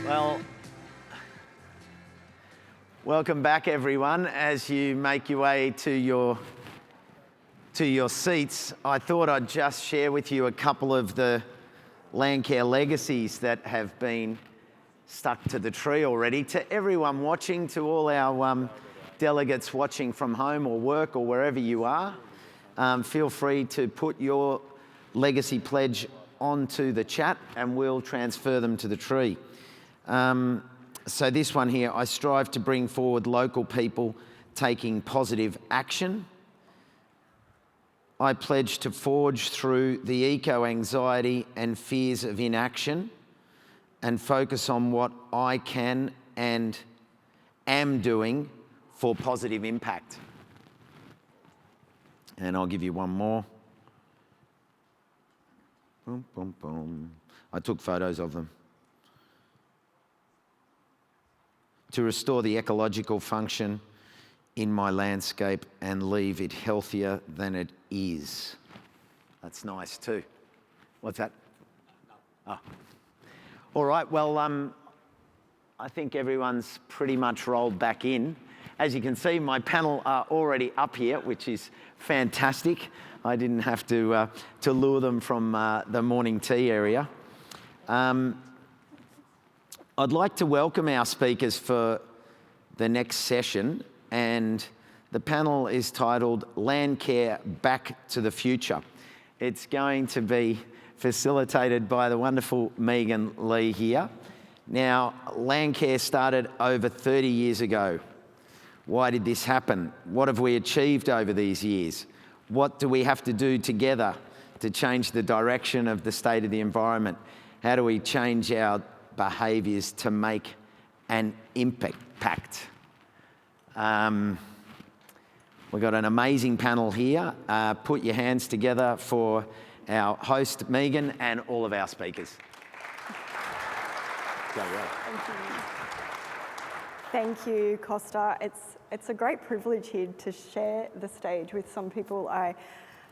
Well, welcome back, everyone. As you make your way to your seats, I thought I'd just share with you a couple of the Landcare legacies that have been stuck to the tree already. To everyone watching, to all our delegates watching from home or work or wherever you are, feel free to put your legacy pledge onto the chat and we'll transfer them to the tree. So this one here, I strive to bring forward local people taking positive action. I pledge to forge through the eco-anxiety and fears of inaction and focus on what I can and am doing for positive impact. And I'll give you one more. Boom, boom, boom. I took photos of them. To restore the ecological function in my landscape and leave it healthier than it is. That's nice too. What's that? Oh. All right, well, I think everyone's pretty much rolled back in. As you can see, my panel are already up here, which is fantastic. I didn't have to lure them from the morning tea area. I'd like to welcome our speakers for the next session, and the panel is titled Landcare Back to the Future. It's going to be facilitated by the wonderful Megan Lee here. Now, Landcare started over 30 years ago. Why did this happen? What have we achieved over these years? What do we have to do together to change the direction of the state of the environment? How do we change our behaviours to make an impact? We've got an amazing panel here. Put your hands together for our host, Megan, and all of our speakers. Go well. Thank you, Costa. It's a great privilege here to share the stage with some people I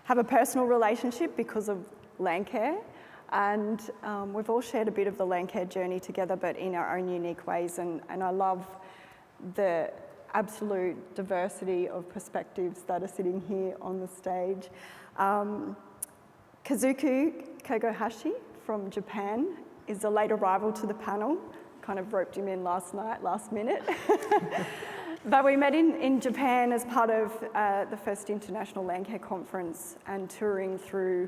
have a personal relationship because of Landcare. And we've all shared a bit of the Landcare journey together, but in our own unique ways. And I love the absolute diversity of perspectives that are sitting here on the stage. Kazuku Kogohashi from Japan is a late arrival to the panel. Kind of roped him in last minute. But we met in Japan as part of the first International Landcare Conference and touring through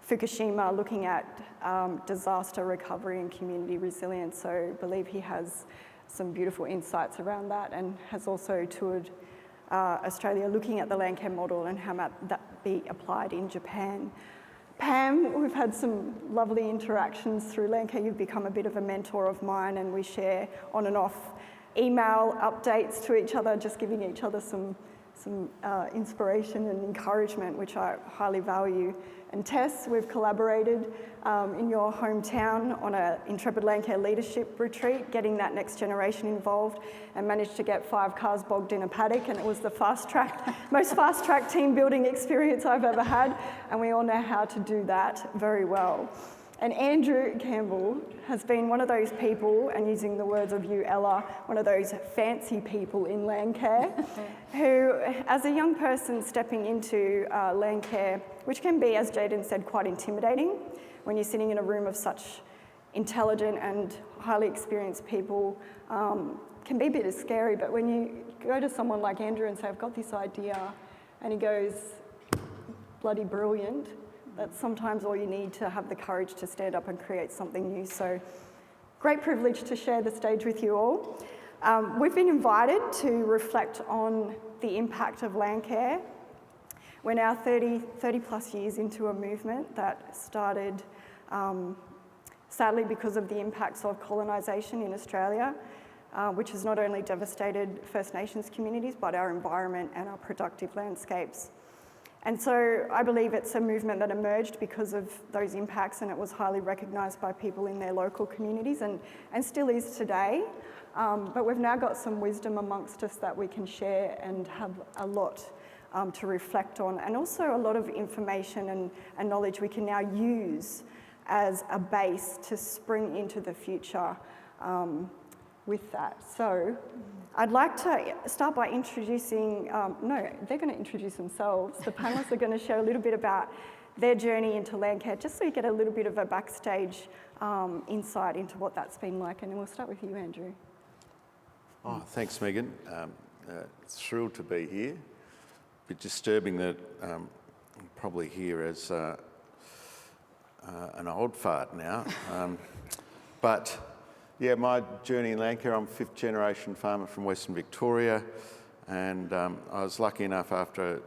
Fukushima, looking at disaster recovery and community resilience. So I believe he has some beautiful insights around that, and has also toured Australia looking at the Landcare model and how might that be applied in Japan. Pam, we've had some lovely interactions through Landcare. You've become a bit of a mentor of mine, and we share on and off email updates to each other, just giving each other some inspiration and encouragement, which I highly value. And Tess, we've collaborated in your hometown on an Intrepid Landcare leadership retreat, getting that next generation involved, and managed to get 5 cars bogged in a paddock, and it was the most fast-track team building experience I've ever had, and we all know how to do that very well. And Andrew Campbell has been one of those people, and using the words of you, Ella, one of those fancy people in Landcare, who, as a young person stepping into Landcare, which can be, as Jaden said, quite intimidating when you're sitting in a room of such intelligent and highly experienced people, can be a bit scary. But when you go to someone like Andrew and say, I've got this idea, and he goes, bloody brilliant, that's sometimes all you need to have the courage to stand up and create something new. So great privilege to share the stage with you all. We've been invited to reflect on the impact of Landcare. We're now 30 plus years into a movement that started, sadly, because of the impacts of colonisation in Australia, which has not only devastated First Nations communities, but our environment and our productive landscapes. And so I believe it's a movement that emerged because of those impacts, and it was highly recognised by people in their local communities and still is today. But we've now got some wisdom amongst us that we can share and have a lot to reflect on, and also a lot of information and knowledge we can now use as a base to spring into the future with that. So I'd like to start by introducing, no, they're going to introduce themselves. The panellists are going to share a little bit about their journey into Landcare, just so you get a little bit of a backstage insight into what that's been like. And then we'll start with you, Andrew. Oh, thanks, Megan. Thrilled to be here. A bit disturbing that I'm probably here as an old fart now. But yeah, my journey in Landcare, I'm a fifth generation farmer from Western Victoria, and I was lucky enough after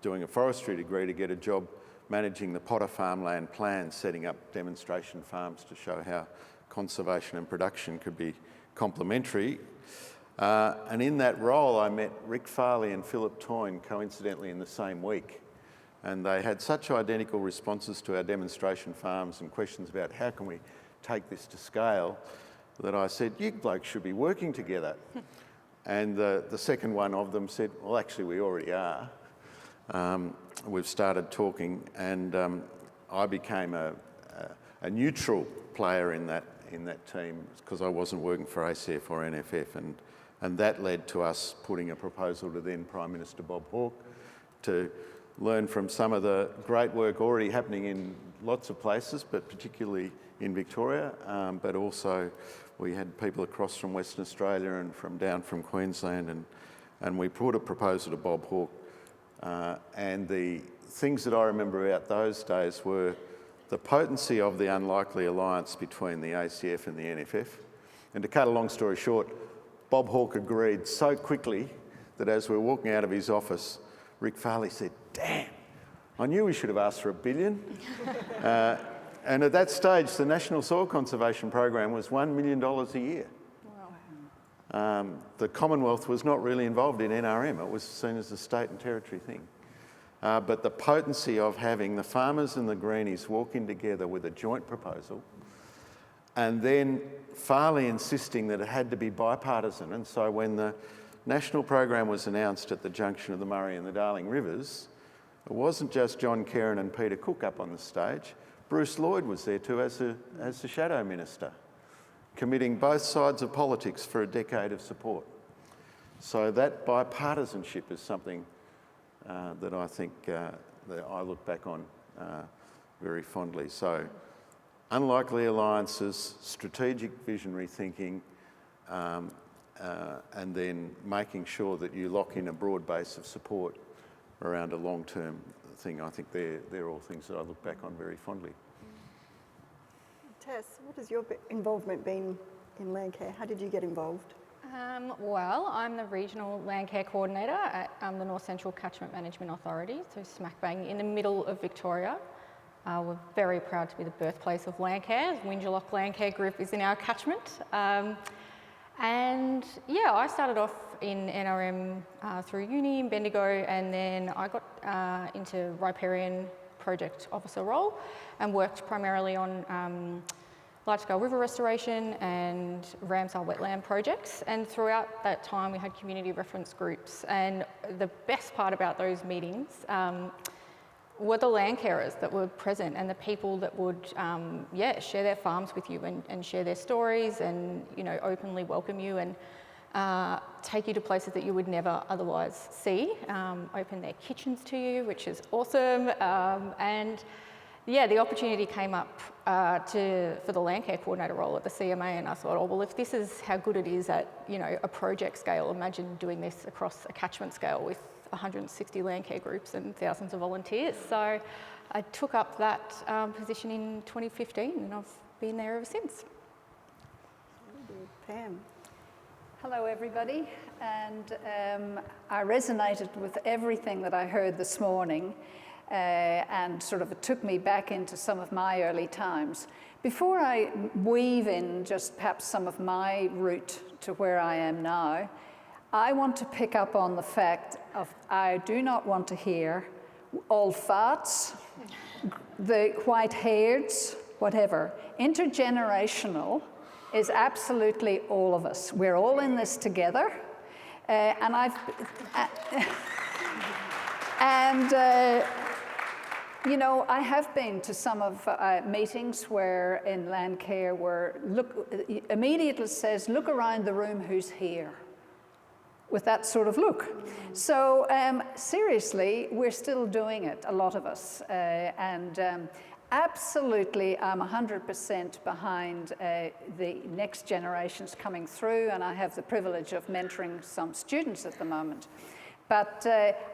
doing a forestry degree to get a job managing the Potter farmland plan, setting up demonstration farms to show how conservation and production could be complementary. And in that role, I met Rick Farley and Philip Toyne coincidentally in the same week. And they had such identical responses to our demonstration farms and questions about how can we take this to scale that I said, you blokes should be working together. And the second one of them said, well, actually, we already are. We've started talking, and I became a neutral player in that team because I wasn't working for ACF or NFF, and that led to us putting a proposal to then Prime Minister Bob Hawke to learn from some of the great work already happening in lots of places, but particularly in Victoria, but also we had people across from Western Australia and down from Queensland, and we put a proposal to Bob Hawke. And the things that I remember about those days were the potency of the unlikely alliance between the ACF and the NFF. And to cut a long story short, Bob Hawke agreed so quickly that as we were walking out of his office, Rick Farley said, damn, I knew we should have asked for $1 billion. And at that stage, the National Soil Conservation Program was $1 million a year. Wow. The Commonwealth was not really involved in NRM. It was seen as a state and territory thing. But the potency of having the farmers and the greenies walking together with a joint proposal, and then Farley insisting that it had to be bipartisan. And so when the national program was announced at the junction of the Murray and the Darling Rivers, it wasn't just John Kerrin and Peter Cook up on the stage. Bruce Lloyd was there too as the shadow minister, committing both sides of politics for a decade of support. So that bipartisanship is something that I think that I look back on very fondly. So unlikely alliances, strategic visionary thinking, and then making sure that you lock in a broad base of support around a long-term thing. I think they're all things that I look back on very fondly. Tess, what has your involvement been in Landcare? How did you get involved? Well, I'm the Regional Landcare Coordinator at the North Central Catchment Management Authority, so smack bang in the middle of Victoria. We're very proud to be the birthplace of Landcare. Wingellock Landcare Group is in our catchment. And yeah, I started off in NRM through uni in Bendigo, and then I got into riparian project officer role and worked primarily on large-scale river restoration and Ramsar wetland projects. And throughout that time, we had community reference groups. And the best part about those meetings were the landcarers that were present and the people that would, share their farms with you and share their stories and, openly welcome you and take you to places that you would never otherwise see, open their kitchens to you, which is awesome. And yeah, the opportunity came up for the Landcare Coordinator role at the CMA, and I thought, oh, well, if this is how good it is at, a project scale, imagine doing this across a catchment scale with 160 Landcare groups and thousands of volunteers. So I took up that position in 2015, and I've been there ever since. Pam. Hello, everybody. And I resonated with everything that I heard this morning. And sort of it took me back into some of my early times. Before I weave in just perhaps some of my route to where I am now, I want to pick up on the fact of I do not want to hear old farts, the white-haireds, whatever. Intergenerational is absolutely all of us. We're all in this together. You know, I have been to some of meetings where in Landcare where immediately says, look around the room who's here, with that sort of look. So seriously, we're still doing it, a lot of us. Absolutely, I'm 100% behind the next generations coming through, and I have the privilege of mentoring some students at the moment. But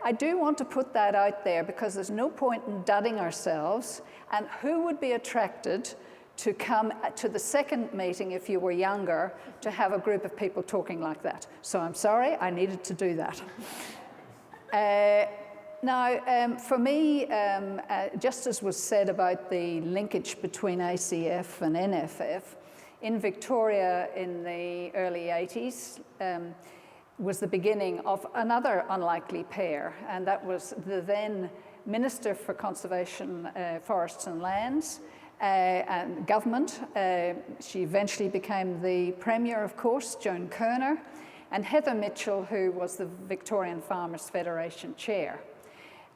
I do want to put that out there because there's no point in dudding ourselves, and who would be attracted to come to the second meeting if you were younger to have a group of people talking like that? So I'm sorry, I needed to do that. Now, for me, just as was said about the linkage between ACF and NFF, in Victoria in the early 80s was the beginning of another unlikely pair, and that was the then Minister for Conservation, Forests and Lands, and government. She eventually became the Premier, of course, Joan Kerner, and Heather Mitchell, who was the Victorian Farmers Federation chair.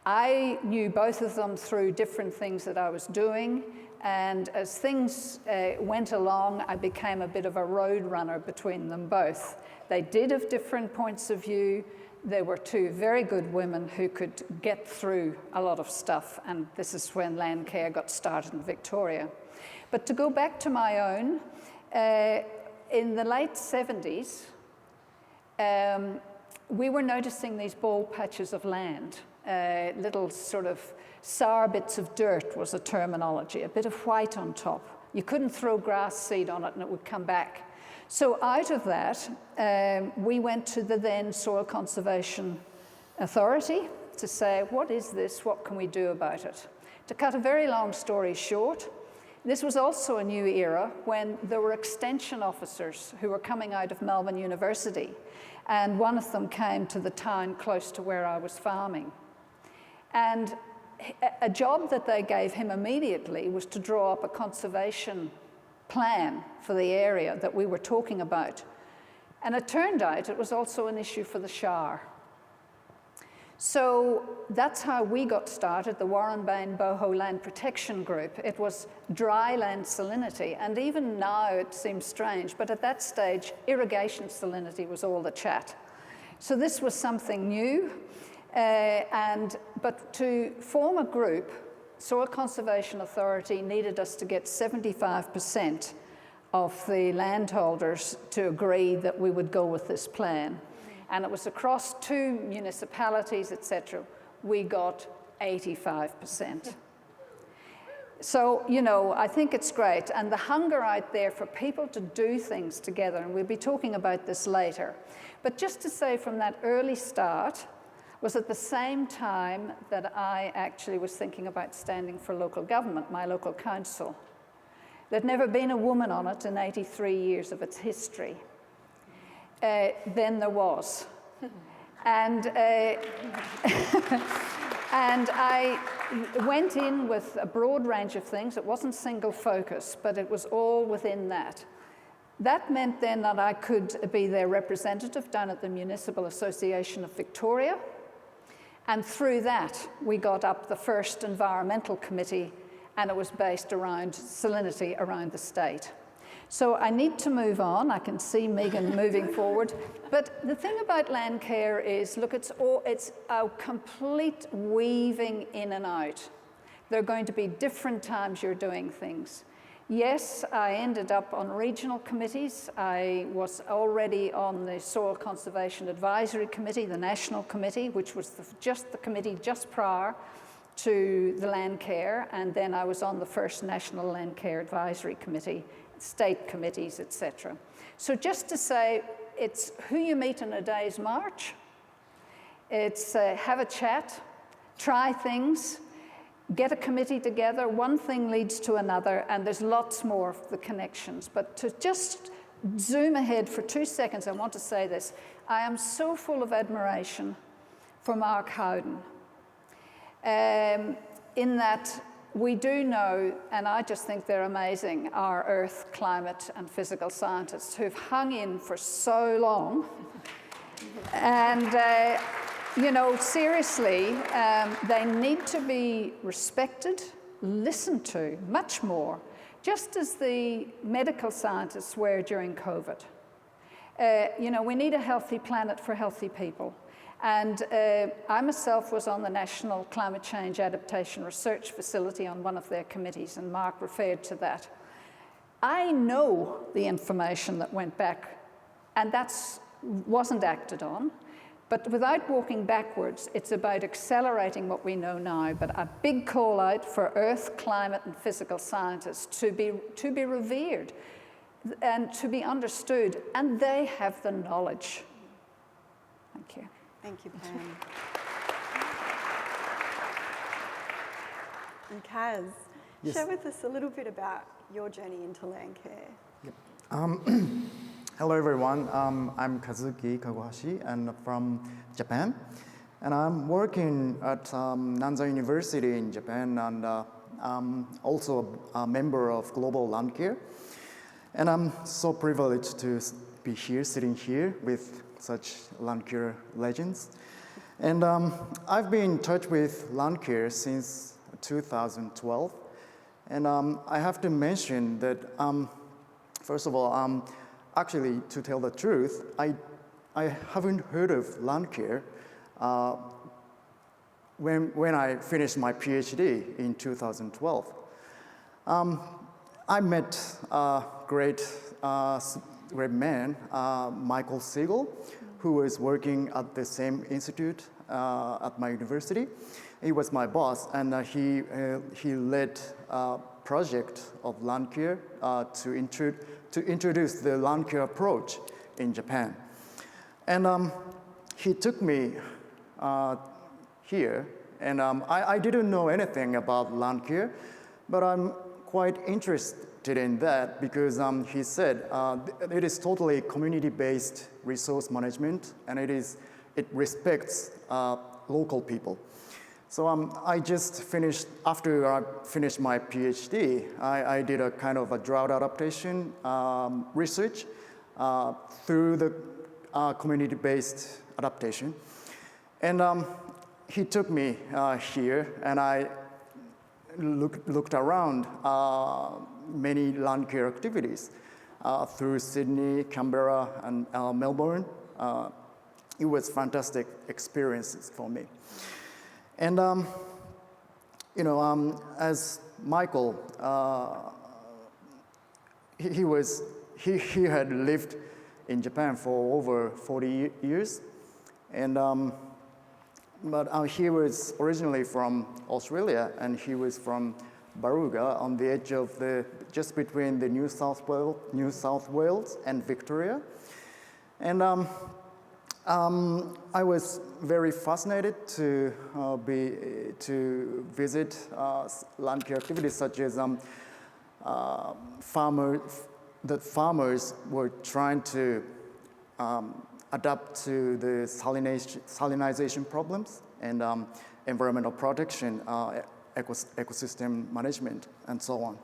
I knew both of them through different things that I was doing, and as things went along, I became a bit of a road runner between them both. They did have different points of view. They were two very good women who could get through a lot of stuff, and this is when Landcare got started in Victoria. But to go back to my own, in the late 70s, we were noticing these bald patches of land, little sort of sour bits of dirt was a terminology, a bit of white on top. You couldn't throw grass seed on it and it would come back. So out of that, we went to the then Soil Conservation Authority to say, what is this? What can we do about it? To cut a very long story short, this was also a new era when there were extension officers who were coming out of Melbourne University, and one of them came to the town close to where I was farming. And a job that they gave him immediately was to draw up a conservation plan for the area that we were talking about. And it turned out it was also an issue for the Shire. So that's how we got started, the Warrenbane Boho Land Protection Group. It was dry land salinity, and even now it seems strange, but at that stage, irrigation salinity was all the chat. So this was something new, but to form a group, Soil Conservation Authority needed us to get 75% of the landholders to agree that we would go with this plan. And it was across 2 municipalities, etc. We got 85%. So, you know, I think it's great. And the hunger out there for people to do things together, and we'll be talking about this later. But just to say from that early start, was at the same time that I actually was thinking about standing for local government, my local council. There'd never been a woman on it in 83 years of its history. Then there was. And, and I went in with a broad range of things. It wasn't single focus, but it was all within that. That meant then that I could be their representative down at the Municipal Association of Victoria. And through that, we got up the first environmental committee, and it was based around salinity around the state. So I need to move on. I can see Megan moving forward. But the thing about Landcare is, look, it's a complete weaving in and out. There are going to be different times you're doing things. Yes, I ended up on regional committees. I was already on the Soil Conservation Advisory Committee, the National Committee, which was just the committee just prior to the Landcare, and then I was on the first National Landcare Advisory Committee, state committees, etc. So just to say, it's who you meet in a day's march. It's have a chat, try things, get a committee together, one thing leads to another, and there's lots more of the connections. But to just zoom ahead for 2 seconds, I want to say this. I am so full of admiration for Mark Howden, in that we do know, and I just think they're amazing, our earth, climate, and physical scientists who've hung in for so long. And you know, seriously, they need to be respected, listened to much more, just as the medical scientists were during COVID. You know, we need a healthy planet for healthy people. And I myself was on the National Climate Change Adaptation Research Facility on one of their committees, and Mark referred to that. I know the information that went back, and that wasn't acted on. But without walking backwards, it's about accelerating what we know now. But a big call out for earth, climate, and physical scientists to be revered and to be understood, and they have the knowledge. Thank you. Thank you, Pam. And Kaz, Yes. share with us a little bit about your journey into Landcare. Hello everyone, I'm Kazuki Kagohashi and from Japan. And I'm working at Nanzai University in Japan, and I'm also a member of Global Landcare. And I'm so privileged to be here, sitting here with such Landcare legends. And I've been in touch with Landcare since 2012. And I have to mention that, first of all, actually, to tell the truth, I haven't heard of Landcare when I finished my PhD in 2012. I met a great man, Michael Siegel, who was working at the same institute at my university. He was my boss, and he led a project of Landcare to introduce the Landcare approach in Japan. And he took me here, and I didn't know anything about Landcare, but I'm quite interested in that because he said it is totally community-based resource management, and it respects local people. So I just finished, after I finished my PhD, I did a kind of a drought adaptation research through the community-based adaptation. And he took me here, and I looked around many Landcare activities through Sydney, Canberra, and Melbourne. It was fantastic experiences for me. And you know, as Michael, he had lived in Japan for over 40 years, and but he was originally from Australia, and he was from Baruga, on the edge of just between the New South Wales and Victoria, and I was very fascinated to visit Landcare activities such as farmers were trying to adapt to the salinization problems and environmental protection, ecosystem management, and so on.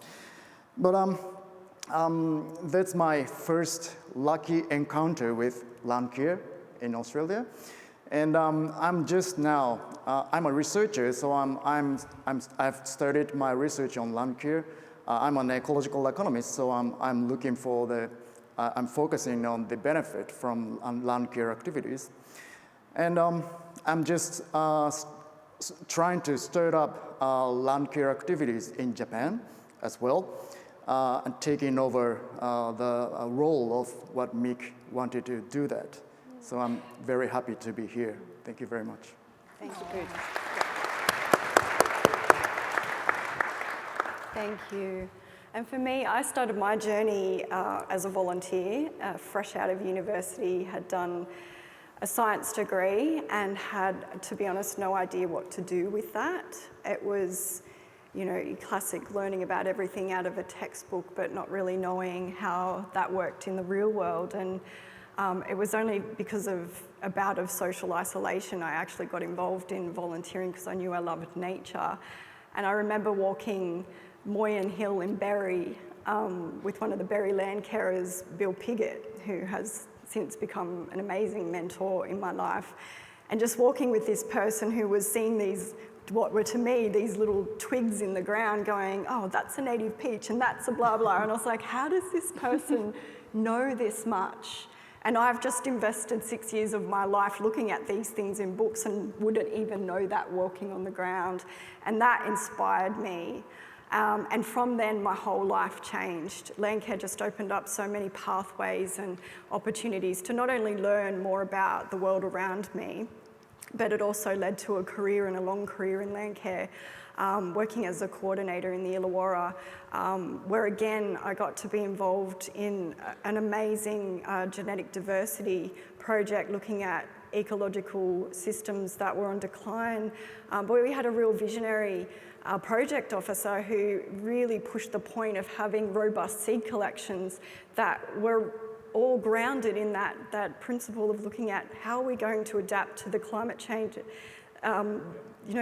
But that's my first lucky encounter with Landcare in Australia, and I'm just now. I'm a researcher, so I've started my research on Landcare. I'm an ecological economist, so I'm looking for I'm focusing on the benefit from Landcare activities, and I'm just trying to stir up Landcare activities in Japan as well, and taking over the role of what Mick wanted to do that. So I'm very happy to be here. Thank you very much. Thank you. Thank you. And for me, I started my journey as a volunteer, fresh out of university, had done a science degree and had, to be honest, no idea what to do with that. It was, you know, classic learning about everything out of a textbook, but not really knowing how that worked in the real world. And it was only because of a bout of social isolation I actually got involved in volunteering because I knew I loved nature. And I remember walking Moyen Hill in Berry with one of the Berry Landcarers, Bill Piggott, who has since become an amazing mentor in my life. And just walking with this person who was seeing these, what were to me, these little twigs in the ground going, oh, that's a native peach and that's a blah, blah. And I was like, how does this person know this much? And I've just invested 6 years of my life looking at these things in books and wouldn't even know that walking on the ground. And that inspired me. And from then, my whole life changed. Landcare just opened up so many pathways and opportunities to not only learn more about the world around me, but it also led to a career and a long career in Landcare, working as a coordinator in the Illawarra, where again, I got to be involved in an amazing genetic diversity project looking at ecological systems that were on decline. But we had a real visionary project officer who really pushed the point of having robust seed collections that were all grounded in that principle of looking at how are we going to adapt to the climate change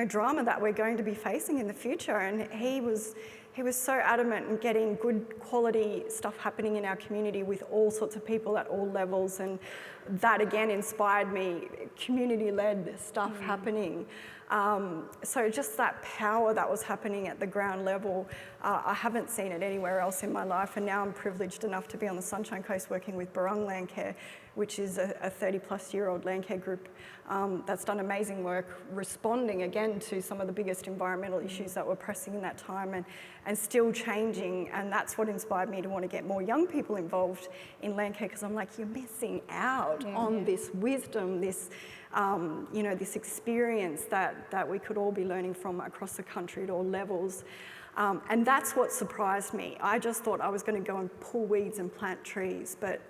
drama that we're going to be facing in the future. And he was so adamant in getting good quality stuff happening in our community with all sorts of people at all levels, and that again inspired me, community-led stuff happening. So just that power that was happening at the ground level, I haven't seen it anywhere else in my life, and now I'm privileged enough to be on the Sunshine Coast working with Barong Landcare, which is a 30-plus-year-old Landcare group that's done amazing work responding again to some of the biggest environmental issues that were pressing in that time and still changing. And that's what inspired me to want to get more young people involved in Landcare, because I'm like, you're missing out on this wisdom, this this experience that we could all be learning from across the country at all levels. And that's what surprised me. I just thought I was going to go and pull weeds and plant trees, but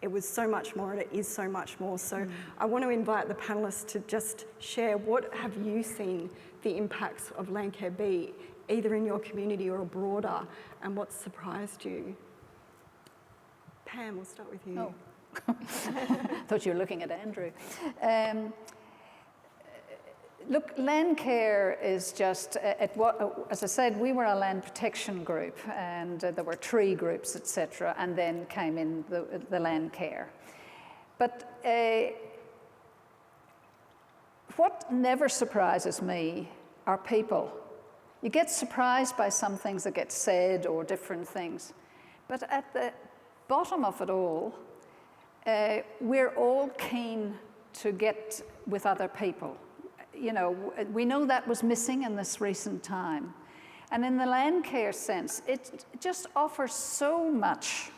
it was so much more, and it is so much more. So I want to invite the panellists to just share, what have you seen the impacts of Landcare be, either in your community or broader, and what surprised you? Pam, we'll start with you. Oh. Thought you were looking at Andrew. Look, Landcare is just, as I said, we were a land protection group, and there were tree groups, etc., and then came in the Landcare. But what never surprises me are people. You get surprised by some things that get said or different things, but at the bottom of it all, we're all keen to get with other people. You know, we know that was missing in this recent time. And in the Landcare sense, it just offers so much.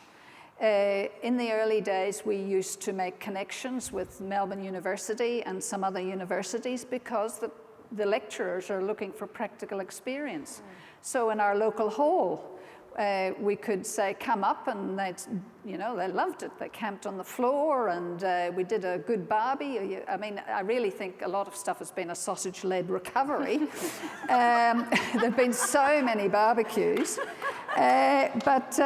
In the early days, we used to make connections with Melbourne University and some other universities because the lecturers are looking for practical experience. So in our local hall, we could say, come up, and they loved it. They camped on the floor, and we did a good barbie. I mean, I really think a lot of stuff has been a sausage-led recovery. There've been so many barbecues. But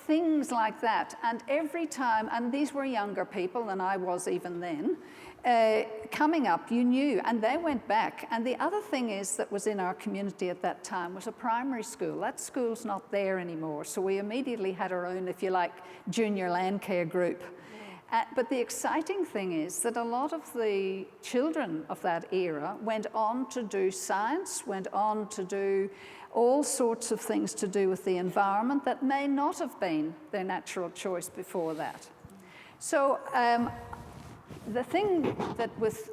things like that. And every time, and these were younger people than I was even then, coming up, you knew, and they went back. And the other thing is that was in our community at that time was a primary school. That school's not there anymore. So we immediately had our own, if you like, junior Landcare group. But the exciting thing is that a lot of the children of that era went on to do science, went on to do all sorts of things to do with the environment that may not have been their natural choice before that. So the thing that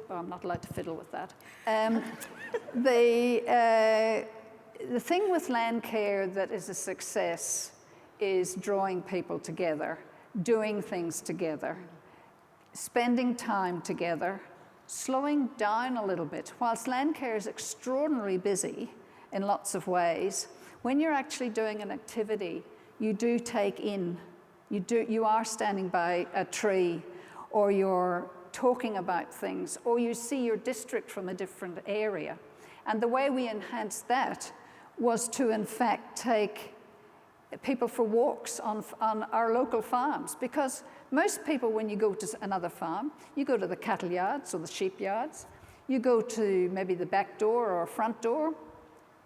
I'm not allowed to fiddle with that. The thing with Landcare that is a success is drawing people together, doing things together, spending time together, slowing down a little bit. Whilst Landcare is extraordinarily busy in lots of ways, when you're actually doing an activity, you do take in, you are standing by a tree, or you're talking about things, or you see your district from a different area. And the way we enhanced that was to, in fact, take people for walks on our local farms, because most people, when you go to another farm, you go to the cattle yards or the sheep yards, you go to maybe the back door or front door,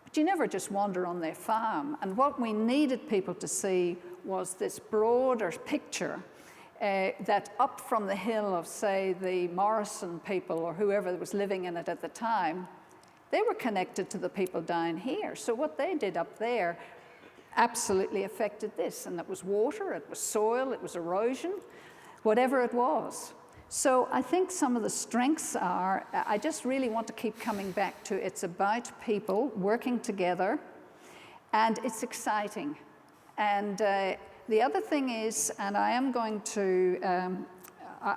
but you never just wander on their farm. And what we needed people to see was this broader picture that up from the hill of, say, the Morrison people or whoever was living in it at the time, they were connected to the people down here. So what they did up there absolutely affected this. And it was water, it was soil, it was erosion, whatever it was. So I think some of the strengths are, I just really want to keep coming back to, it's about people working together, and it's exciting. And the other thing is, and I am going to,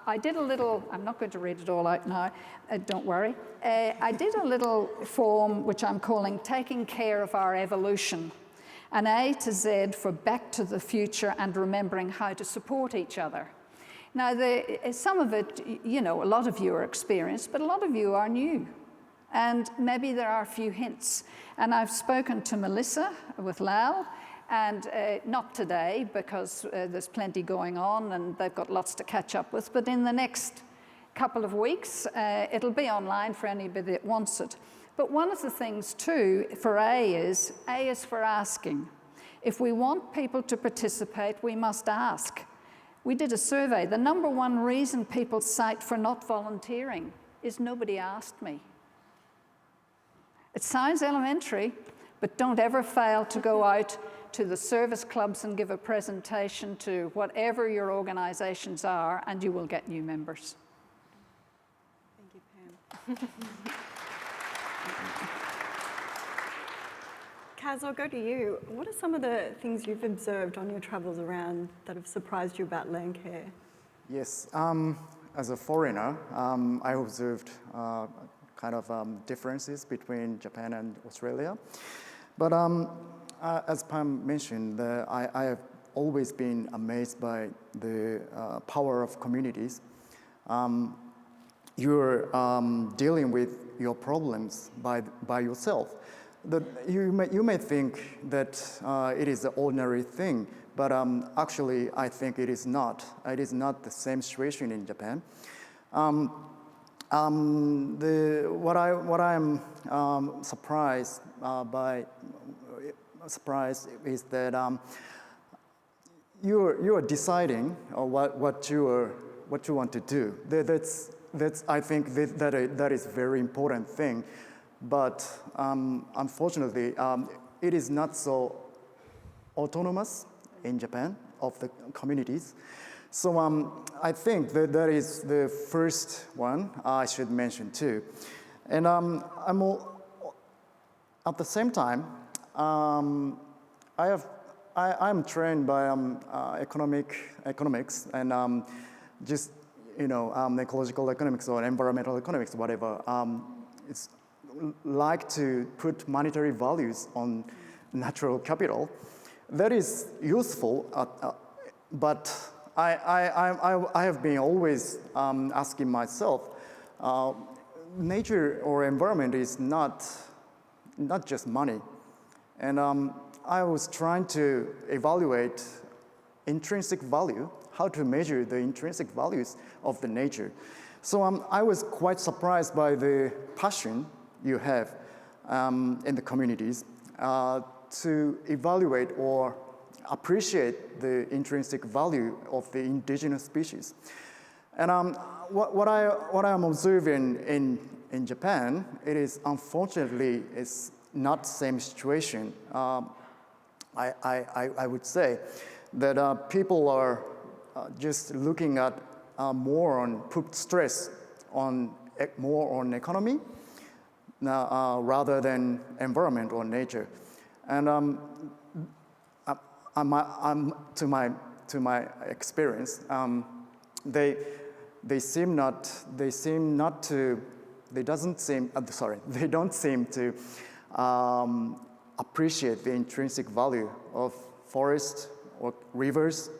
I did a little, I'm not going to read it all out now, don't worry. I did a little form which I'm calling Taking Care of Our Evolution, an A to Z for Back to the Future and remembering how to support each other. Now, some of it, you know, a lot of you are experienced, but a lot of you are new. And maybe there are a few hints. And I've spoken to Melissa with Lal, and not today because there's plenty going on and they've got lots to catch up with, but in the next couple of weeks, it'll be online for anybody that wants it. But one of the things too for A is for asking. If we want people to participate, we must ask. We did a survey. The number one reason people cite for not volunteering is nobody asked me. It sounds elementary, but don't ever fail to go out to the service clubs and give a presentation to whatever your organizations are, and you will get new members. Thank you, Pam. Kaz, I'll go to you. What are some of the things you've observed on your travels around that have surprised you about Landcare? Yes, as a foreigner, I observed kind of differences between Japan and Australia. But as Pam mentioned, I have always been amazed by the power of communities. You're dealing with your problems by yourself. You may think that it is an ordinary thing, but actually I think it is not. It is not the same situation in Japan. What I am surprised is that you are deciding what you want to do. That's I think that is a very important thing. But unfortunately, it is not so autonomous in Japan of the communities. So I think that is the first one I should mention too. And at the same time, I'm trained by economics and just ecological economics or environmental economics, whatever. It's like to put monetary values on natural capital. That is useful, but I have been always asking myself, nature or environment is not just money. And I was trying to evaluate intrinsic value, how to measure the intrinsic values of the nature. So I was quite surprised by the passion you have in the communities to evaluate or appreciate the intrinsic value of the indigenous species. And what I am observing in Japan, it is unfortunately it's not the same situation. I would say that people are just looking at put stress on more on economy rather than environment or nature. And to my experience, they don't seem to appreciate the intrinsic value of forests or rivers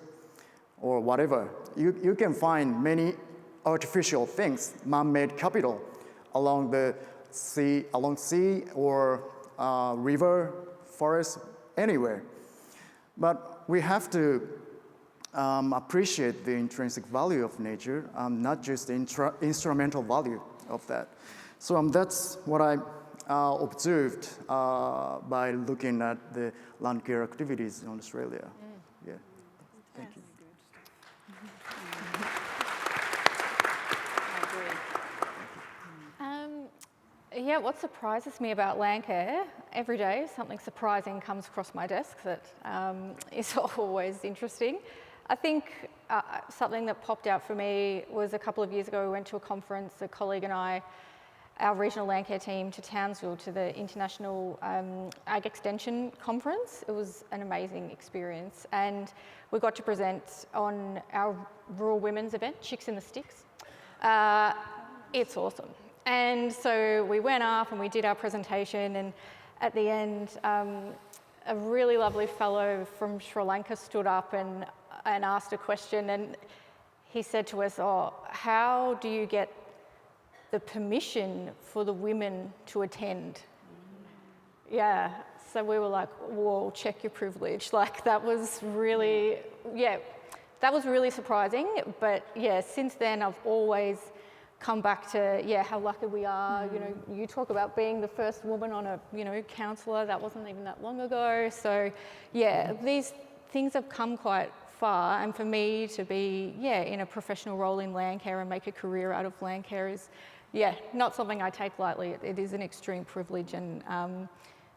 or whatever. You can find many artificial things, man-made capital along sea or river, forest, anywhere. But we have to appreciate the intrinsic value of nature, not just the instrumental value of that. So that's what I observed by looking at the land care activities in Australia. Yeah, thank you. Yeah, what surprises me about Landcare, every day something surprising comes across my desk that is always interesting. I think something that popped out for me was a couple of years ago we went to a conference, a colleague and I, our regional Landcare team, to Townsville to the International Ag Extension Conference. It was an amazing experience, and we got to present on our rural women's event, Chicks in the Sticks. It's awesome. And so we went up and we did our presentation, and at the end, a really lovely fellow from Sri Lanka stood up and asked a question, and he said to us, "Oh, how do you get the permission for the women to attend?" Yeah, so we were like, whoa, check your privilege. Like, that was really, that was really surprising. But yeah, since then I've always come back to, how lucky we are. You know, you talk about being the first woman on a, councillor, that wasn't even that long ago. So yeah, these things have come quite far, and for me to be, in a professional role in Landcare and make a career out of Landcare is, not something I take lightly. It is an extreme privilege, and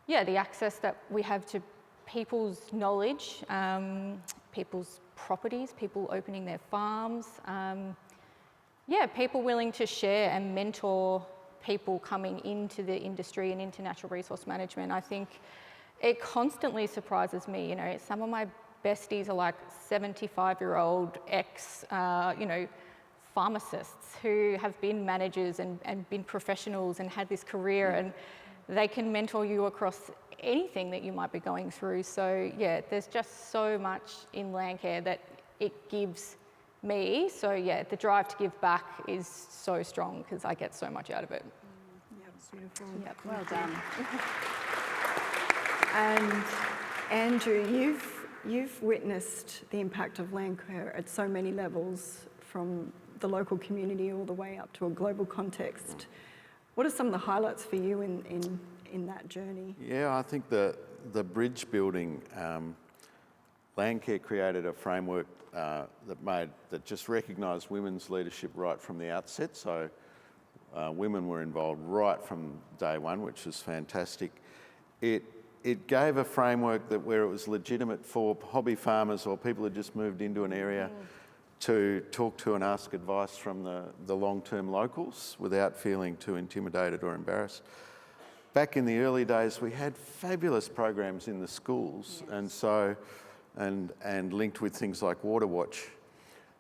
the access that we have to people's knowledge, people's properties, people opening their farms, people willing to share and mentor people coming into the industry and into natural resource management. I think it constantly surprises me. Some of my besties are like 75-year-old ex, pharmacists who have been managers and been professionals and had this career, and they can mentor you across anything that you might be going through. So there's just so much in Landcare that it gives me. So the drive to give back is so strong because I get so much out of it. Yeah, it's beautiful. Yep, well done. And Andrew, you've witnessed the impact of Landcare at so many levels, from the local community all the way up to a global context. What are some of the highlights for you in that journey? Yeah, I think the bridge building, Landcare created a framework that just recognised women's leadership right from the outset. So women were involved right from day one, which was fantastic. It gave a framework that where it was legitimate for hobby farmers or people who just moved into an area to talk to and ask advice from the long-term locals without feeling too intimidated or embarrassed. Back in the early days, we had fabulous programs in the schools, and linked with things like Water Watch.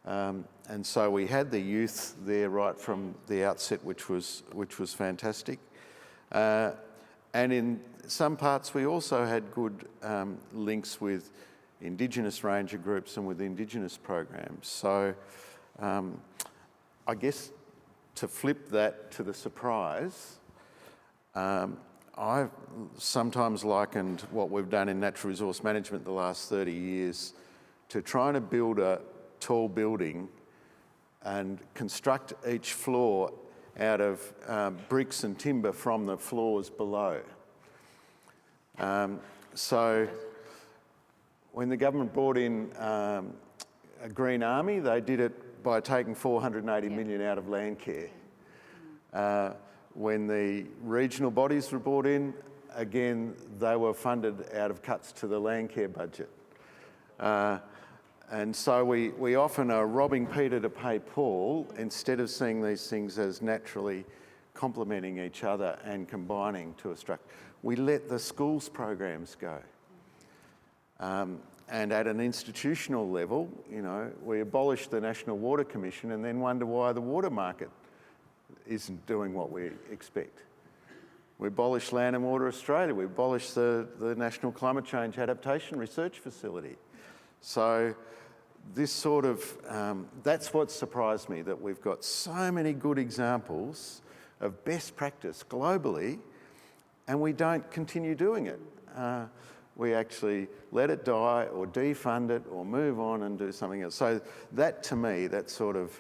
And so we had the youth there right from the outset, which was fantastic. And in some parts, we also had good links with Indigenous ranger groups and with Indigenous programs. So I guess to flip that to the surprise, I've sometimes likened what we've done in natural resource management the last 30 years to trying to build a tall building and construct each floor out of bricks and timber from the floors below. So when the government brought in a Green Army, they did it by taking 480 million out of Landcare. When the regional bodies were brought in, again, they were funded out of cuts to the Landcare budget. And so we often are robbing Peter to pay Paul instead of seeing these things as naturally complementing each other and combining to a structure. We let the schools programs go. And at an institutional level, we abolished the National Water Commission and then wonder why the water market isn't doing what we expect. We abolished Land and Water Australia. We abolished the National Climate Change Adaptation Research Facility. So this sort of, that's what surprised me, that we've got so many good examples of best practice globally, and we don't continue doing it. We actually let it die or defund it or move on and do something else. So that, to me, that sort of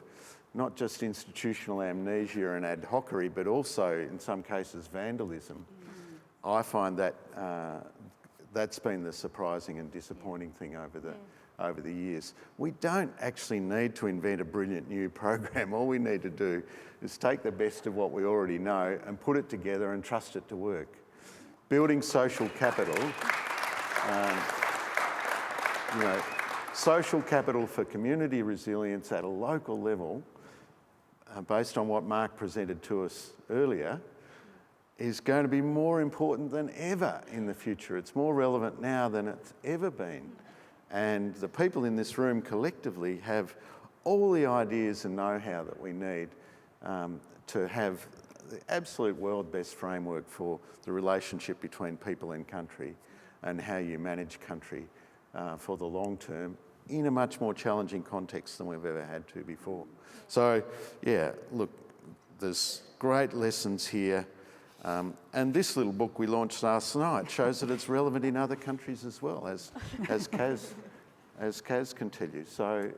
not just institutional amnesia and ad hocery, but also in some cases vandalism. I find that that's been the surprising and disappointing thing over over the years. We don't actually need to invent a brilliant new program. All we need to do is take the best of what we already know and put it together and trust it to work. Building social capital, social capital for community resilience at a local level, based on what Mark presented to us earlier, is going to be more important than ever in the future. It's more relevant now than it's ever been. And the people in this room collectively have all the ideas and know-how that we need to have the absolute world best framework for the relationship between people and country and how you manage country for the long term in a much more challenging context than we've ever had to before. So, yeah, look, there's great lessons here. And this little book we launched last night shows that it's relevant in other countries as well, as Kaz can tell you. So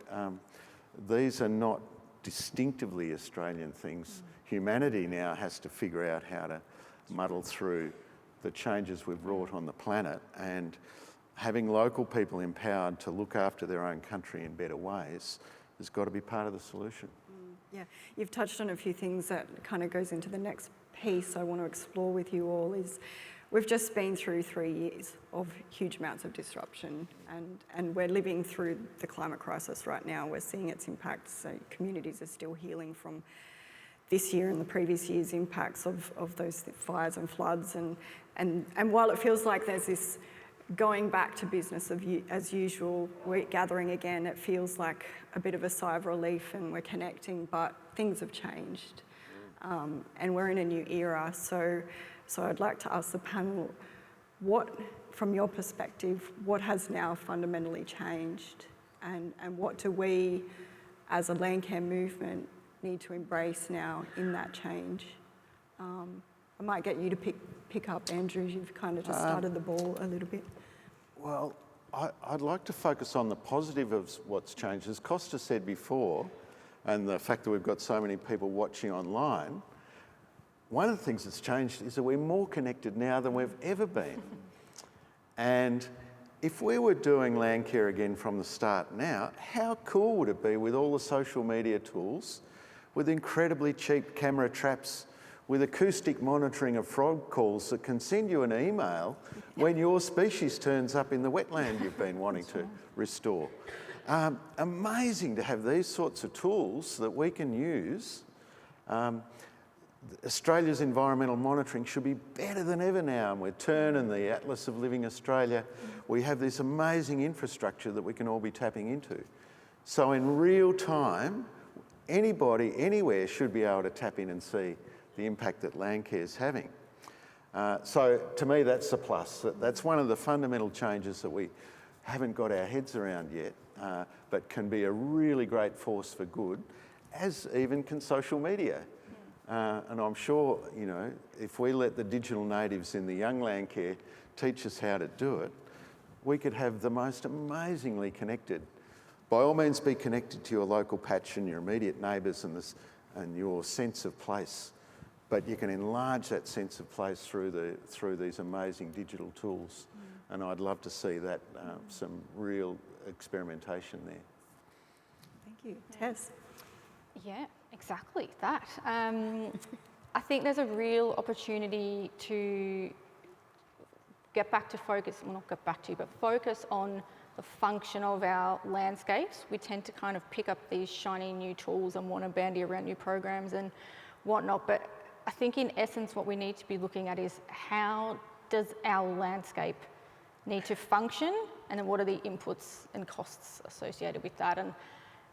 these are not distinctively Australian things. Humanity now has to figure out how to muddle through the changes we've wrought on the planet, and having local people empowered to look after their own country in better ways has got to be part of the solution. Yeah, you've touched on a few things that kind of goes into the next piece I want to explore with you all. Is we've just been through 3 years of huge amounts of disruption, and we're living through the climate crisis right now. We're seeing its impacts. So communities are still healing from this year and the previous year's impacts of those fires and floods. And while it feels like there's this going back to business as usual, we're gathering again, it feels like a bit of a sigh of relief and we're connecting, but things have changed. And we're in a new era. So I'd like to ask the panel, what, from your perspective, what has now fundamentally changed? And what do we, as a Landcare movement, need to embrace now in that change? I might get you to pick up, Andrew. You've kind of just started the ball a little bit. Well, I'd like to focus on the positive of what's changed. As Costa said before, and the fact that we've got so many people watching online, one of the things that's changed is that we're more connected now than we've ever been. And if we were doing Landcare again from the start now, how cool would it be with all the social media tools, with incredibly cheap camera traps, with acoustic monitoring of frog calls that can send you an email when your species turns up in the wetland you've been wanting to restore. Amazing to have these sorts of tools that we can use. Australia's environmental monitoring should be better than ever now, and with TURN and the Atlas of Living Australia, we have this amazing infrastructure that we can all be tapping into. So in real time, anybody, anywhere should be able to tap in and see the impact that Landcare is having. So to me, that's a plus. That's one of the fundamental changes that we haven't got our heads around yet, but can be a really great force for good, as even can social media. And I'm sure, you know, if we let the digital natives in the young Landcare teach us how to do it, we could have the most amazingly connected. By all means, be connected to your local patch and your immediate neighbours and your sense of place. But you can enlarge that sense of place through these amazing digital tools. And I'd love to see that, some real experimentation there. Thank you. Tess? Yeah, exactly that. I think there's a real opportunity to get back to focus, well, not get back to, but focus on the function of our landscapes. We tend to kind of pick up these shiny new tools and want to bandy around new programs and whatnot, but I think in essence what we need to be looking at is how does our landscape need to function, and then what are the inputs and costs associated with that.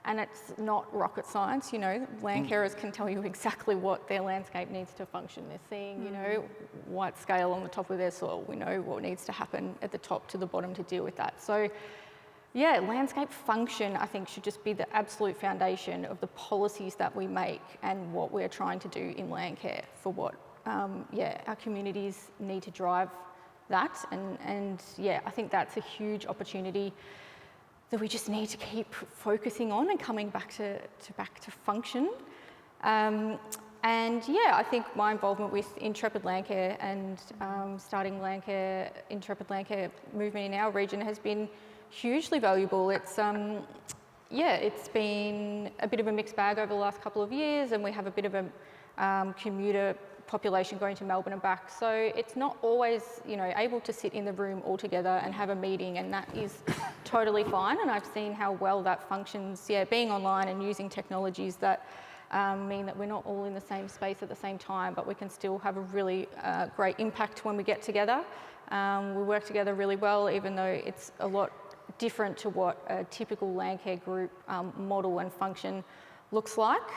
And it's not rocket science, you know, landcarers can tell you exactly what their landscape needs to function. They're seeing, you know, white scale on the top of their soil. We know what needs to happen at the top to the bottom to deal with that. So yeah, landscape function, I think, should just be the absolute foundation of the policies that we make and what we're trying to do in Landcare for what, our communities need to drive that. And yeah, I think that's a huge opportunity that we just need to keep focusing on and coming back to function. And yeah, I think my involvement with Intrepid Landcare and starting Intrepid Landcare movement in our region has been hugely valuable. It's yeah, it's been a bit of a mixed bag over the last couple of years, and we have a bit of a commuter population going to Melbourne and back. So it's not always, you know, able to sit in the room all together and have a meeting, and that is totally fine. And I've seen how well that functions, yeah, being online and using technologies that mean that we're not all in the same space at the same time, but we can still have a really great impact when we get together. We work together really well, even though it's a lot different to what a typical Landcare group model and function looks like.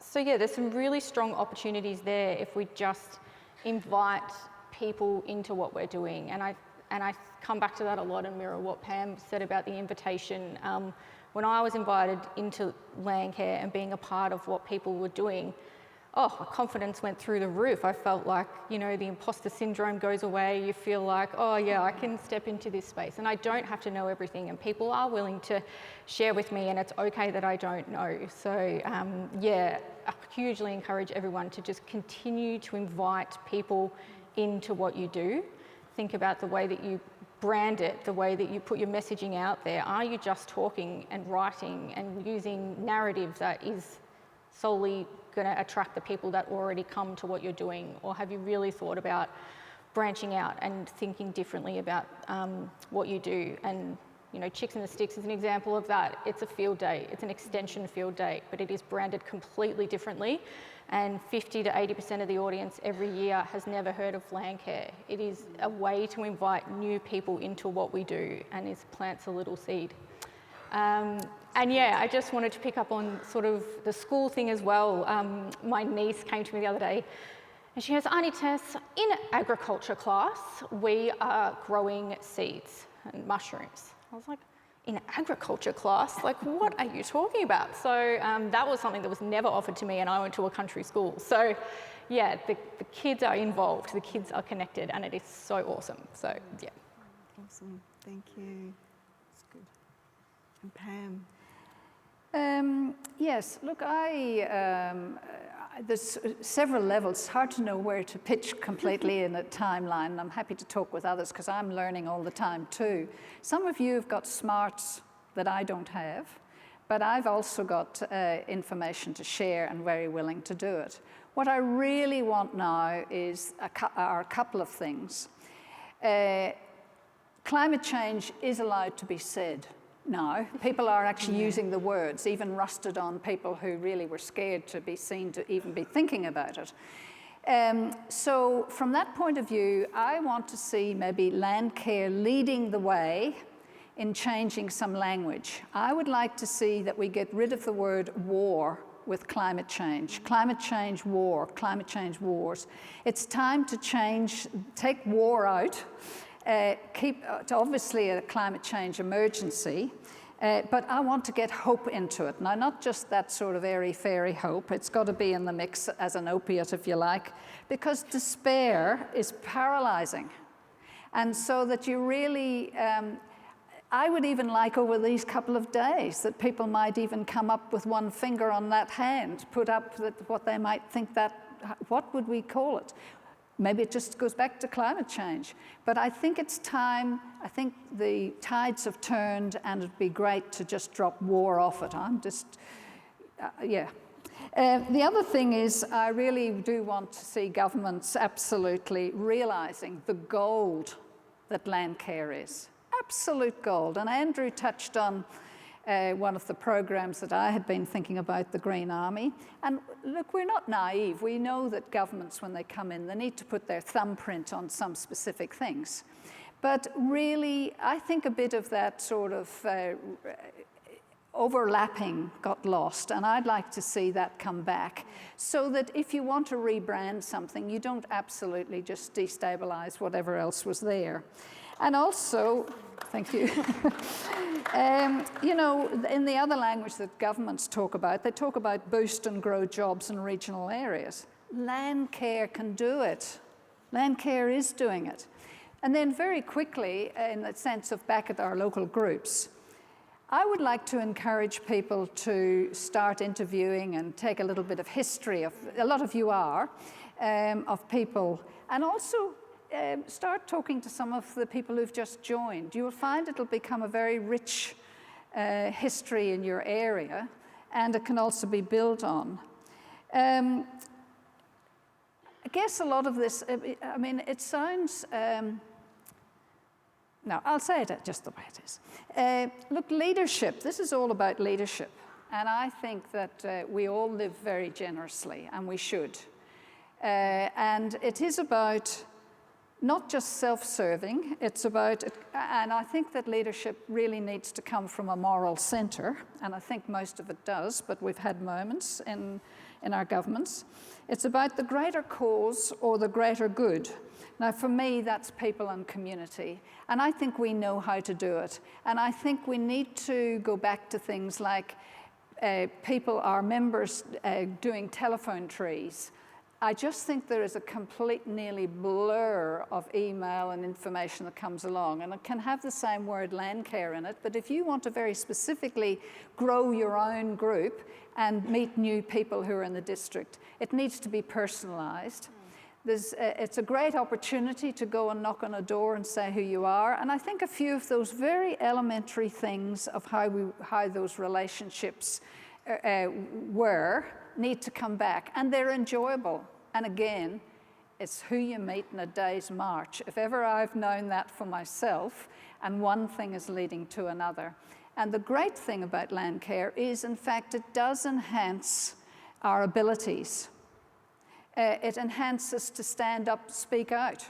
So yeah, there's some really strong opportunities there if we just invite people into what we're doing. And I come back to that a lot and mirror what Pam said about the invitation. When I was invited into Landcare and being a part of what people were doing, oh, my confidence went through the roof. I felt like, you know, the imposter syndrome goes away. You feel like, oh yeah, I can step into this space and I don't have to know everything, and people are willing to share with me, and it's okay that I don't know. So yeah, I hugely encourage everyone to just continue to invite people into what you do. Think about the way that you brand it, the way that you put your messaging out there. Are you just talking and writing and using narrative that is solely going to attract the people that already come to what you're doing? Or have you really thought about branching out and thinking differently about what you do? And, you know, Chicks in the Sticks is an example of that. It's a field day, it's an extension field day, but it is branded completely differently. And 50 to 80% of the audience every year has never heard of Landcare. It is a way to invite new people into what we do, and it plants a little seed. And yeah, I just wanted to pick up on sort of the school thing as well. My niece came to me the other day and she goes, Auntie Tess, in agriculture class, we are growing seeds and mushrooms. I was like, in agriculture class? Like, what are you talking about? So that was something that was never offered to me, and I went to a country school. So yeah, the kids are involved, the kids are connected, and it is so awesome. So yeah. Awesome, thank you. That's good. And Pam? Yes, look, there's several levels. It's hard to know where to pitch completely in a timeline, and I'm happy to talk with others because I'm learning all the time too. Some of you have got smarts that I don't have, but I've also got information to share and very willing to do it. What I really want now is are a couple of things. Climate change is allowed to be said. No, people are actually using the words, even rusted on people who really were scared to be seen to even be thinking about it. So from that point of view, I want to see maybe Landcare leading the way in changing some language. I would like to see that we get rid of the word war with climate change war, climate change wars. It's time to change, take war out. It's obviously a climate change emergency, but I want to get hope into it. Now, not just that sort of airy-fairy hope, it's got to be in the mix as an opiate, if you like, because despair is paralyzing. And so that you really, I would even like over these couple of days that people might even come up with one finger on that hand, put up what they might think that, what would we call it? Maybe it just goes back to climate change. But I think it's time, I think the tides have turned, and it'd be great to just drop war off it. I'm just, yeah. The other thing is I really do want to see governments absolutely realising the gold that Landcare is. Absolute gold. And Andrew touched on one of the programs that I had been thinking about, the Green Army. And look, we're not naive. We know that governments, when they come in, they need to put their thumbprint on some specific things. But really, I think a bit of that sort of overlapping got lost, and I'd like to see that come back, so that if you want to rebrand something, you don't absolutely just destabilize whatever else was there. And also, thank you. You know, in the other language that governments talk about, they talk about boost and grow jobs in regional areas. Landcare can do it. Landcare is doing it. And then very quickly, in the sense of back at our local groups, I would like to encourage people to start interviewing and take a little bit of history of, a lot of you are, of people. And also, start talking to some of the people who've just joined. You'll find it'll become a very rich history in your area, and it can also be built on. I guess a lot of this, I mean, it sounds, no, I'll say it just the way it is. Look, leadership, this is all about leadership. And I think that we all live very generously, and we should. And it is about not just self-serving, it's about, and I think that leadership really needs to come from a moral center, and I think most of it does, but we've had moments in our governments. It's about the greater cause or the greater good. Now, for me, that's people and community, and I think we know how to do it. And I think we need to go back to things like people, our members, doing telephone trees. I just think there is a complete nearly blur of email and information that comes along, and it can have the same word Landcare in it, but if you want to very specifically grow your own group and meet new people who are in the district, it needs to be personalised. It's a great opportunity to go and knock on a door and say who you are, and I think a few of those very elementary things of how those relationships need to come back, and they're enjoyable. And again, it's who you meet in a day's march. If ever I've known that for myself, and one thing is leading to another. And the great thing about Landcare is, in fact, it does enhance our abilities. It enhances to stand up, speak out.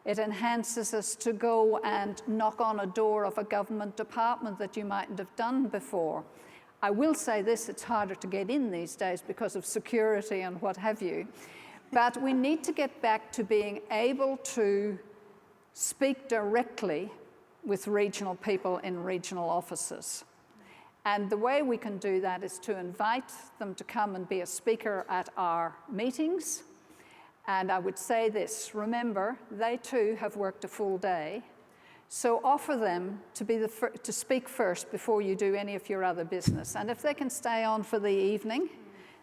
It enhances us to go and knock on a door of a government department that you mightn't have done before. I will say this, it's harder to get in these days because of security and what have you. But we need to get back to being able to speak directly with regional people in regional offices. And the way we can do that is to invite them to come and be a speaker at our meetings. And I would say this, remember, they too have worked a full day. So offer them to speak first before you do any of your other business. And if they can stay on for the evening,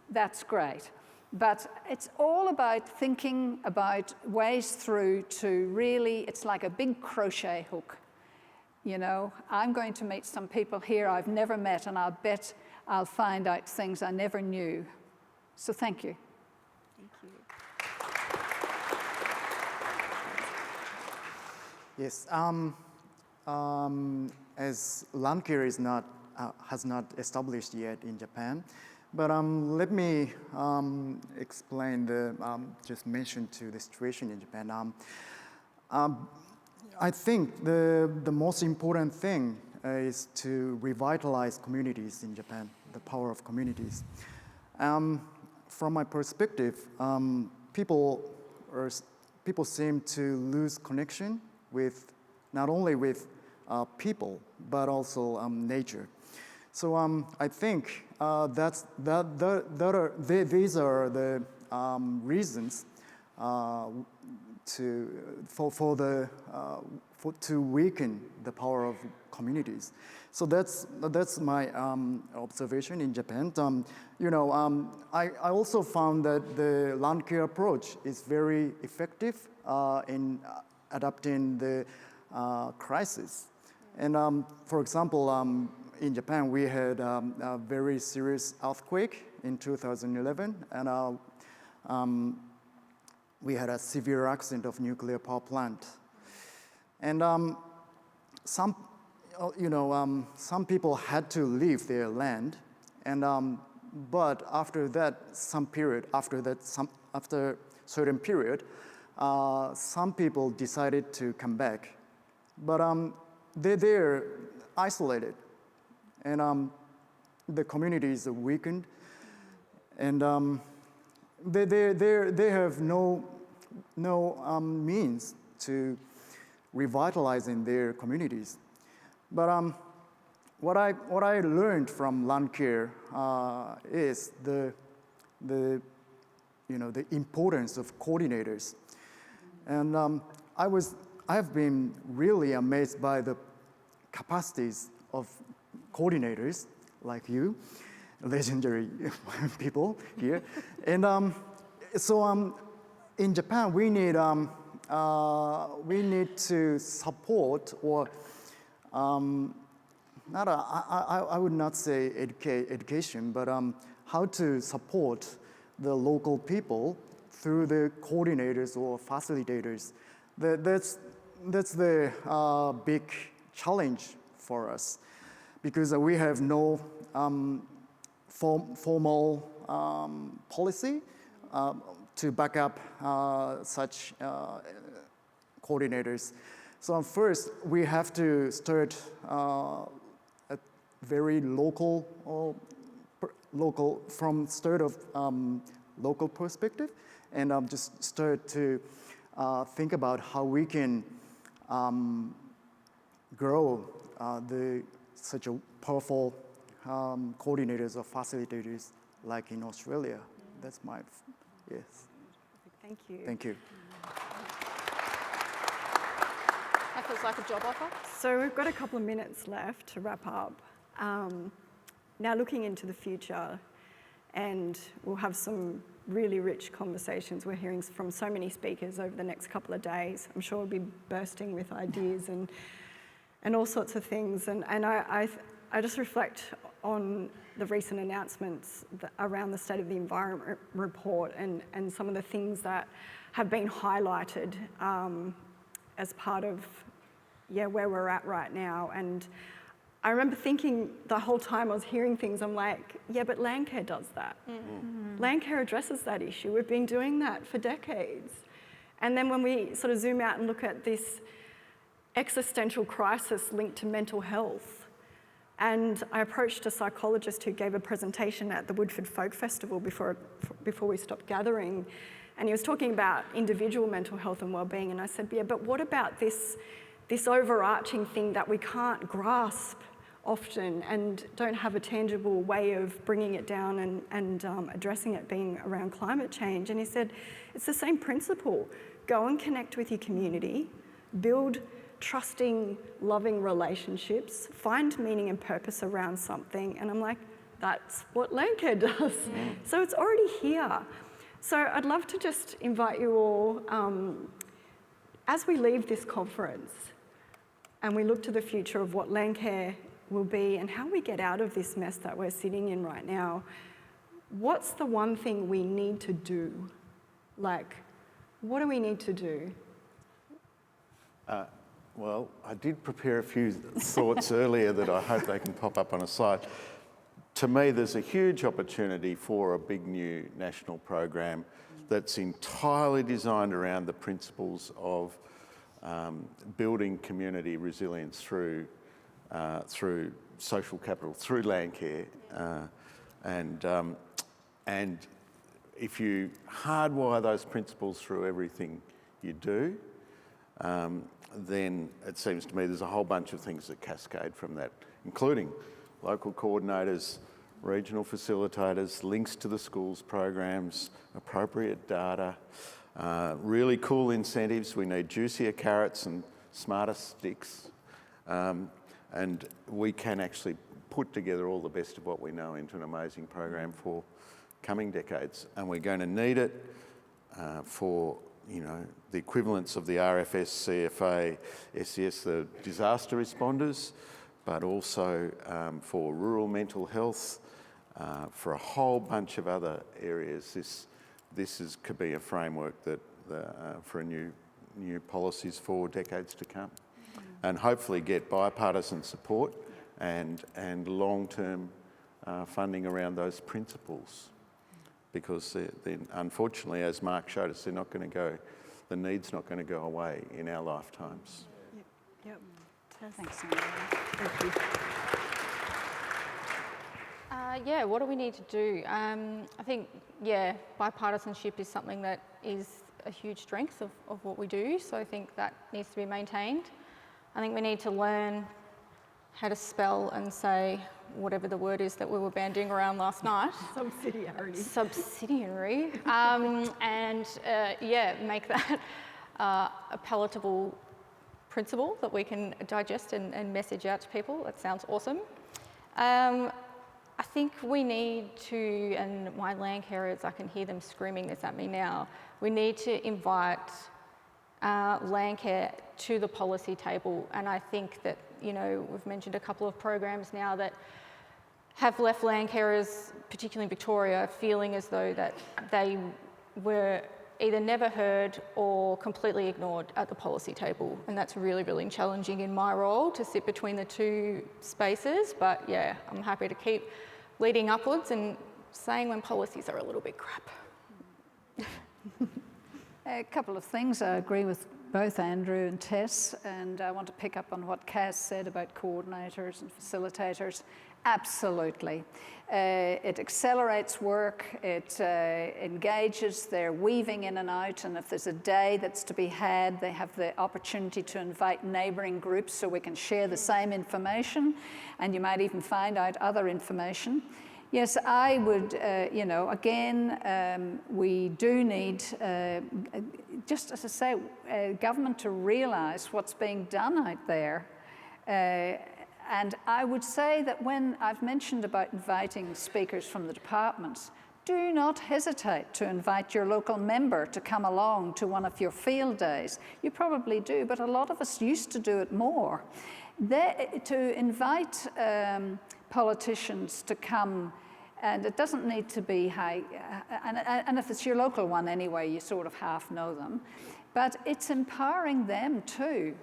that's great. But it's all about thinking about ways through to really, it's like a big crochet hook. You know, I'm going to meet some people here I've never met, and I'll bet I'll find out things I never knew. So thank you. Thank you. Yes, as Landcare is has not established yet in Japan, but let me explain just mention to the situation in Japan. I think the most important thing is to revitalize communities in Japan, the power of communities. From my perspective, people seem to lose connection with not only with people but also nature. So I think these are the reasons to weaken the power of communities. So that's my observation in Japan. I also found that the Landcare approach is very effective in adapting the crisis. And for example, in Japan, we had a very serious earthquake in 2011, and we had a severe accident of nuclear power plant. And some people had to leave their land, and but after certain period, some people decided to come back, but they're isolated, and the community is weakened, and they have no means to revitalizing their communities. But what I learned from Landcare is the importance of coordinators, and I have been really amazed by the capacities of coordinators like you, legendary people here. And so in Japan, we need we need to support or I would not say education, but how to support the local people through the coordinators or facilitators. That's the big challenge for us, because we have no formal policy to back up such coordinators. So first, we have to start at very local from start of local perspective, and just start to think about how we can grow such a powerful coordinators or facilitators like in Australia. That's my, yes. Thank you. Thank you. That feels like a job offer. So we've got a couple of minutes left to wrap up. Now looking into the future, and we'll have some really rich conversations. We're hearing from so many speakers over the next couple of days. I'm sure we'll be bursting with ideas and all sorts of things. And I just reflect on the recent announcements around the State of the Environment report and some of the things that have been highlighted as part of where we're at right now. And I remember thinking the whole time I was hearing things, I'm like, yeah, but Landcare does that. Mm-hmm. Landcare addresses that issue. We've been doing that for decades. And then when we sort of zoom out and look at this existential crisis linked to mental health, and I approached a psychologist who gave a presentation at the Woodford Folk Festival before we stopped gathering, and he was talking about individual mental health and well-being, and I said, yeah, but what about this overarching thing that we can't grasp often and don't have a tangible way of bringing it down and addressing it, being around climate change? And he said, it's the same principle. Go and connect with your community, build trusting, loving relationships, find meaning and purpose around something. And I'm like, that's what Landcare does. Mm. So it's already here. So I'd love to just invite you all, as we leave this conference and we look to the future of what Landcare will be and how we get out of this mess that we're sitting in right now, what's the one thing we need to do? Like, what do we need to do? Well, I did prepare a few thoughts earlier that I hope they can pop up on a slide. To me, there's a huge opportunity for a big new national program that's entirely designed around the principles of building community resilience through social capital, through Landcare, and if you hardwire those principles through everything you do, then it seems to me there's a whole bunch of things that cascade from that, including local coordinators, regional facilitators, links to the schools programs, appropriate data, really cool incentives. We need juicier carrots and smarter sticks. And we can actually put together all the best of what we know into an amazing program for coming decades. And we're going to need it for, the equivalents of the RFS, CFA, SES, the disaster responders, but also for rural mental health, for a whole bunch of other areas. This could be a framework that for new policies for decades to come, and hopefully get bipartisan support and long-term funding around those principles, because then unfortunately, as Mark showed us, they're not going to go. The need's not going to go away in our lifetimes. Yep. Thanks, Andrew. Thank you. What do we need to do? I think, bipartisanship is something that is a huge strength of what we do, so I think that needs to be maintained. I think we need to learn how to spell and say whatever the word is that we were bandying around last night. Subsidiary. Make that a palatable principle that we can digest and message out to people. That sounds awesome. I think we need to, and my land carers, I can hear them screaming this at me now, we need to invite Landcare to the policy table. And I think that, we've mentioned a couple of programs now that have left landcarers, particularly in Victoria, feeling as though that they were either never heard or completely ignored at the policy table. And that's really, really challenging in my role to sit between the two spaces. But yeah, I'm happy to keep leading upwards and saying when policies are a little bit crap. A couple of things. I agree with both Andrew and Tess, and I want to pick up on what Kaz said about coordinators and facilitators. Absolutely. It accelerates work, it engages, they're weaving in and out, and if there's a day that's to be had, they have the opportunity to invite neighbouring groups so we can share the same information, and you might even find out other information. Yes, I would, again, we do need, just as I say, government to realise what's being done out there. And I would say that when I've mentioned about inviting speakers from the departments, do not hesitate to invite your local member to come along to one of your field days. You probably do, but a lot of us used to do it more. To invite politicians to come, and it doesn't need to be high, and if it's your local one anyway, you sort of half know them, but it's empowering them too.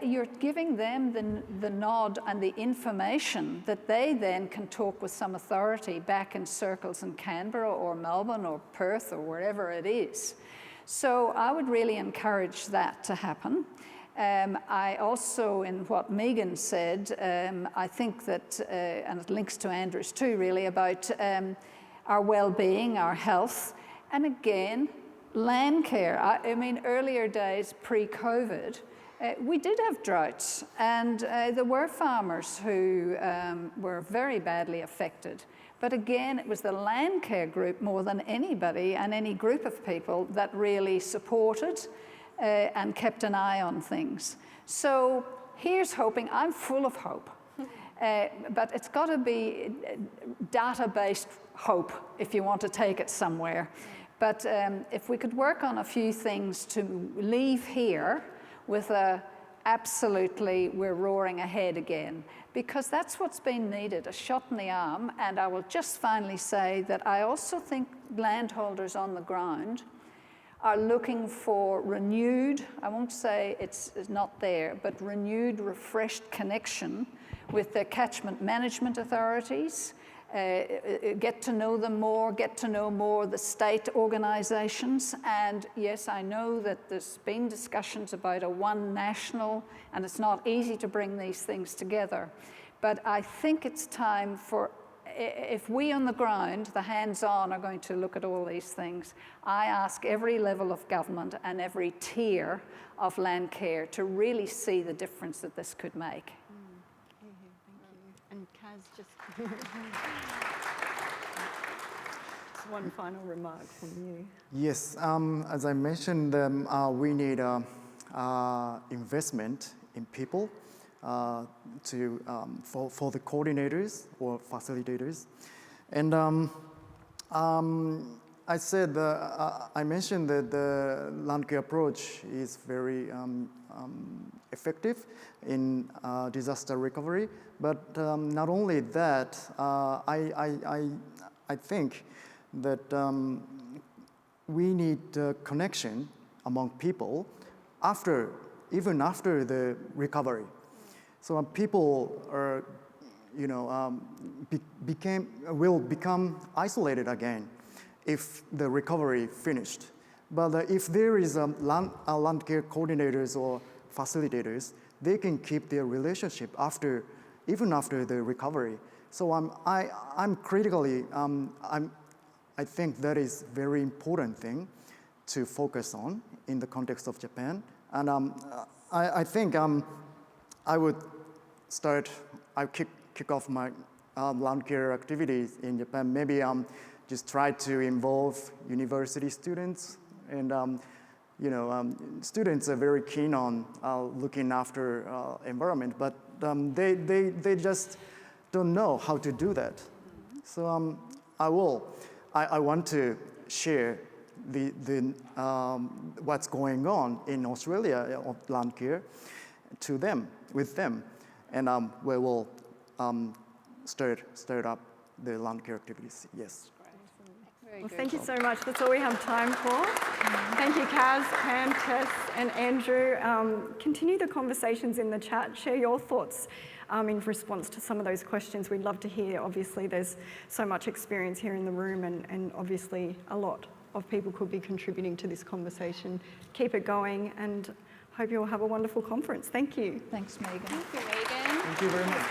You're giving them the nod and the information that they then can talk with some authority back in circles in Canberra or Melbourne or Perth or wherever it is. So I would really encourage that to happen. I also, in what Megan said, I think that, and it links to Andrew's too really, about our well-being, our health, and again, Landcare. I mean, earlier days pre-COVID, we did have droughts, and there were farmers who were very badly affected. But again, it was the Landcare group more than anybody and any group of people that really supported and kept an eye on things. So here's hoping. I'm full of hope, but it's got to be data-based hope if you want to take it somewhere. But if we could work on a few things to leave here with absolutely, we're roaring ahead again, because that's what's been needed, a shot in the arm. And I will just finally say that I also think landholders on the ground are looking for renewed, I won't say it's not there, but renewed, refreshed connection with their catchment management authorities, get to know them more, get to know more the state organisations. And yes, I know that there's been discussions about a one national, and it's not easy to bring these things together. But I think it's time for, if we on the ground, the hands-on, are going to look at all these things, I ask every level of government and every tier of Landcare to really see the difference that this could make. And Kaz, just one final remark from you. Yes, as I mentioned, we need investment in people for the coordinators or facilitators. And I said, I mentioned that the Landcare approach is very effective in disaster recovery, but not only that, I think that we need connection among people even after the recovery. So people are, will become isolated again if the recovery finished. But if there is Landcare coordinators or facilitators, they can keep their relationship even after the recovery. So I'm critically, I think that is a very important thing to focus on in the context of Japan. And I think I would kick off my Landcare activities in Japan. Maybe just try to involve university students. And students are very keen on looking after environment, but they just don't know how to do that. So I want to share what's going on in Australia of land care to them, with them. And we will start up the land care activities, yes. Well, thank you so much. That's all we have time for. Thank you, Kaz, Pam, Tess, and Andrew. Continue the conversations in the chat. Share your thoughts in response to some of those questions. We'd love to hear. Obviously, there's so much experience here in the room, and obviously a lot of people could be contributing to this conversation. Keep it going, and hope you all have a wonderful conference. Thank you. Thanks, Megan. Thank you, Megan. Thank you very much.